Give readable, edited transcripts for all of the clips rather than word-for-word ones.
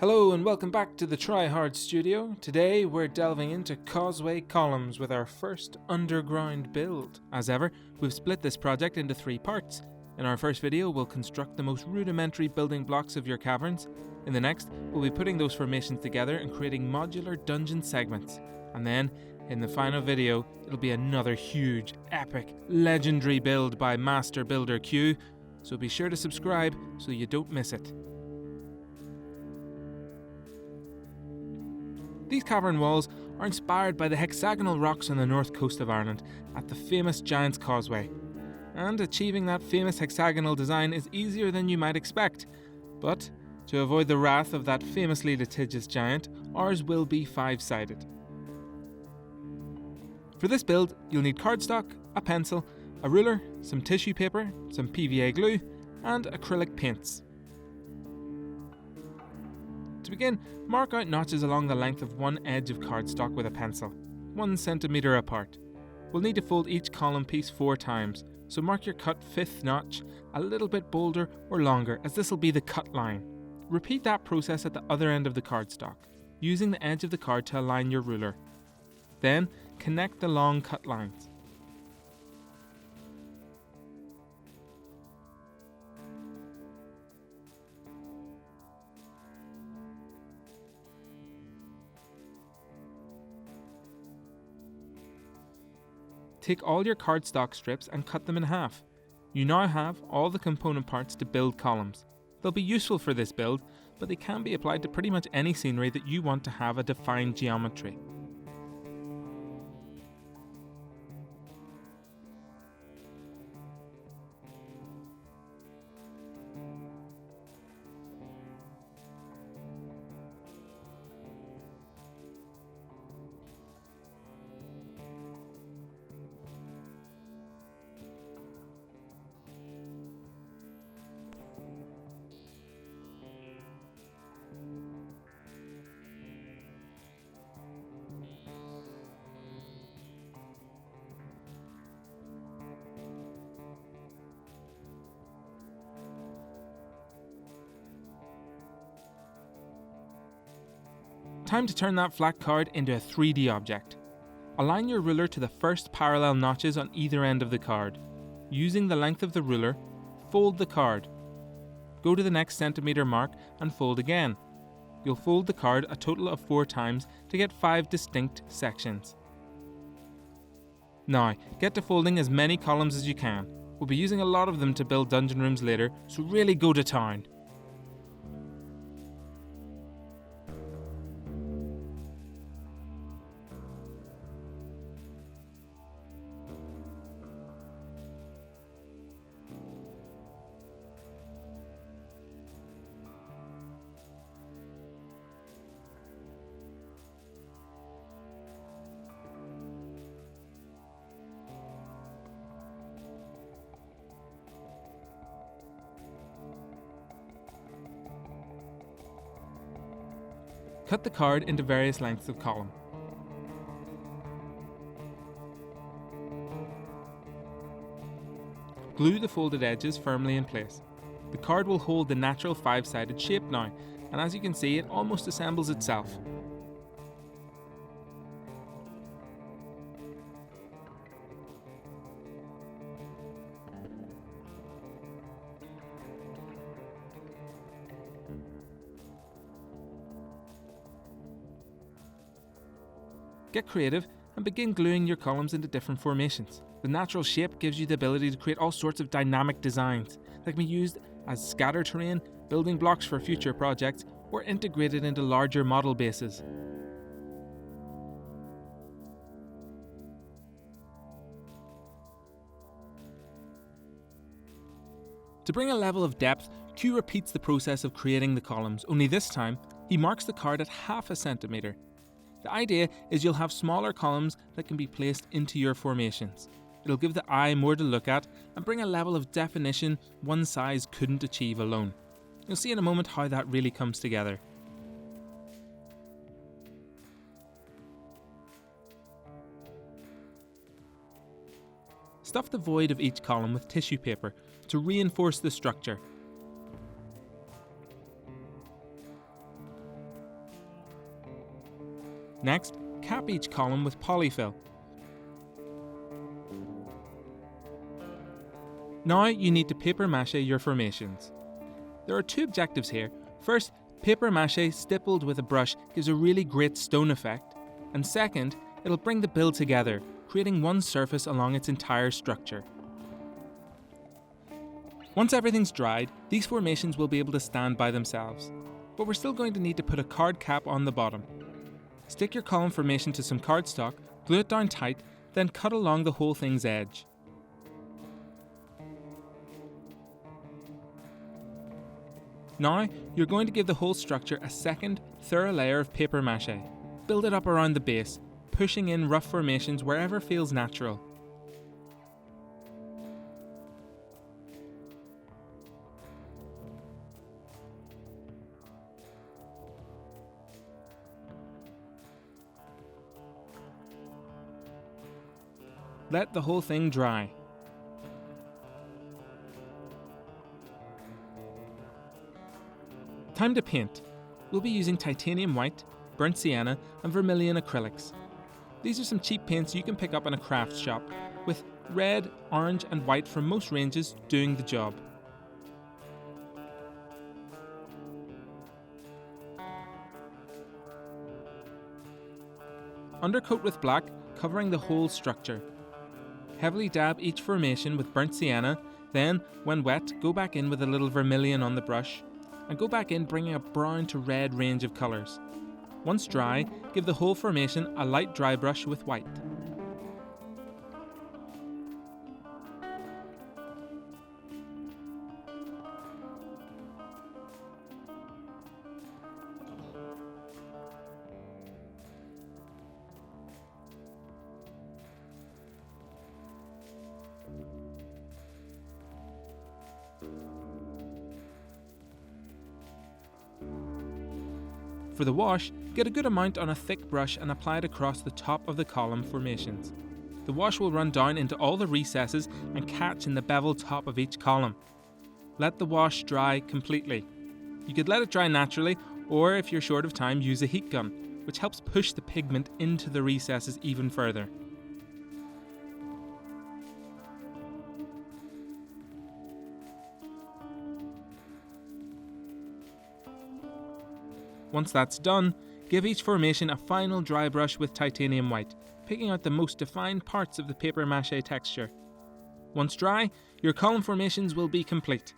Hello and welcome back to the Trihard studio. Today we're delving into Causeway columns with our first underground build. As ever, we've split this project into 3 parts. In our first video we'll construct the most rudimentary building blocks of your caverns. In the next, we'll be putting those formations together and creating modular dungeon segments. And then, in the final video, it'll be another huge, epic, legendary build by Master Builder Q, so be sure to subscribe so you don't miss it. These cavern walls are inspired by the hexagonal rocks on the north coast of Ireland at the famous Giants Causeway. And achieving that famous hexagonal design is easier than you might expect. But, to avoid the wrath of that famously litigious giant, ours will be 5-sided. For this build, you'll need cardstock, a pencil, a ruler, some tissue paper, some PVA glue, and acrylic paints. To begin, mark out notches along the length of one edge of cardstock with a pencil, 1 centimetre apart. We'll need to fold each column piece 4 times, so mark your cut 5th notch a little bit bolder or longer, as this will be the cut line. Repeat that process at the other end of the cardstock, using the edge of the card to align your ruler. Then, connect the long cut lines. Take all your cardstock strips and cut them in half. You now have all the component parts to build columns. They'll be useful for this build, but they can be applied to pretty much any scenery that you want to have a defined geometry. Time to turn that flat card into a 3D object. Align your ruler to the first parallel notches on either end of the card. Using the length of the ruler, fold the card. Go to the next centimetre mark and fold again. You'll fold the card a total of 4 times to get 5 distinct sections. Now, get to folding as many columns as you can. We'll be using a lot of them to build dungeon rooms later, so really go to town. Cut the card into various lengths of column. Glue the folded edges firmly in place. The card will hold the natural 5-sided shape now, and as you can see, it almost assembles itself. Get creative and begin gluing your columns into different formations. The natural shape gives you the ability to create all sorts of dynamic designs that can be used as scatter terrain, building blocks for future projects, or integrated into larger model bases. To bring a level of depth, Q repeats the process of creating the columns, only this time, he marks the card at ½ centimetre. The idea is you'll have smaller columns that can be placed into your formations. It'll give the eye more to look at and bring a level of definition one size couldn't achieve alone. You'll see in a moment how that really comes together. Stuff the void of each column with tissue paper to reinforce the structure. Next, cap each column with polyfill. Now you need to paper mache your formations. There are two objectives here. First, paper mache stippled with a brush gives a really great stone effect, and second, it'll bring the build together, creating one surface along its entire structure. Once everything's dried, these formations will be able to stand by themselves, but we're still going to need to put a card cap on the bottom. Stick your column formation to some cardstock, glue it down tight, then cut along the whole thing's edge. Now, you're going to give the whole structure a second, thorough layer of paper mache. Build it up around the base, pushing in rough formations wherever feels natural. Let the whole thing dry. Time to paint. We'll be using titanium white, burnt sienna and vermilion acrylics. These are some cheap paints you can pick up in a craft shop, with red, orange and white from most ranges doing the job. Undercoat with black, covering the whole structure. Heavily dab each formation with burnt sienna, then, when wet, go back in with a little vermilion on the brush, and go back in bringing a brown to red range of colours. Once dry, give the whole formation a light dry brush with white. For the wash, get a good amount on a thick brush and apply it across the top of the column formations. The wash will run down into all the recesses and catch in the beveled top of each column. Let the wash dry completely. You could let it dry naturally, or if you're short of time, use a heat gun, which helps push the pigment into the recesses even further. Once that's done, give each formation a final dry brush with titanium white, picking out the most defined parts of the paper mache texture. Once dry, your column formations will be complete.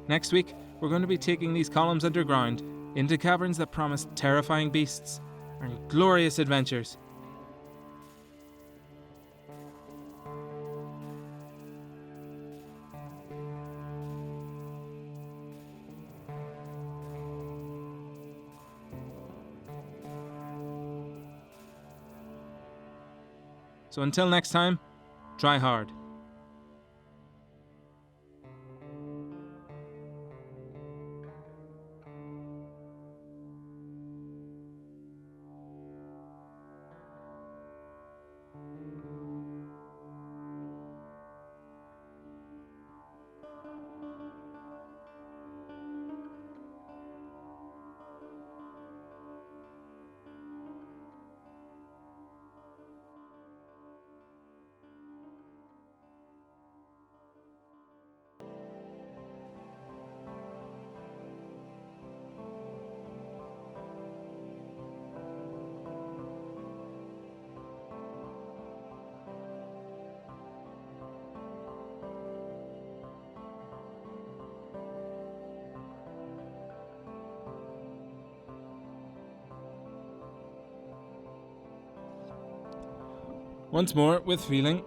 Next week, we're going to be taking these columns underground, into caverns that promise terrifying beasts and glorious adventures. So until next time, try hard. Once more, with feeling.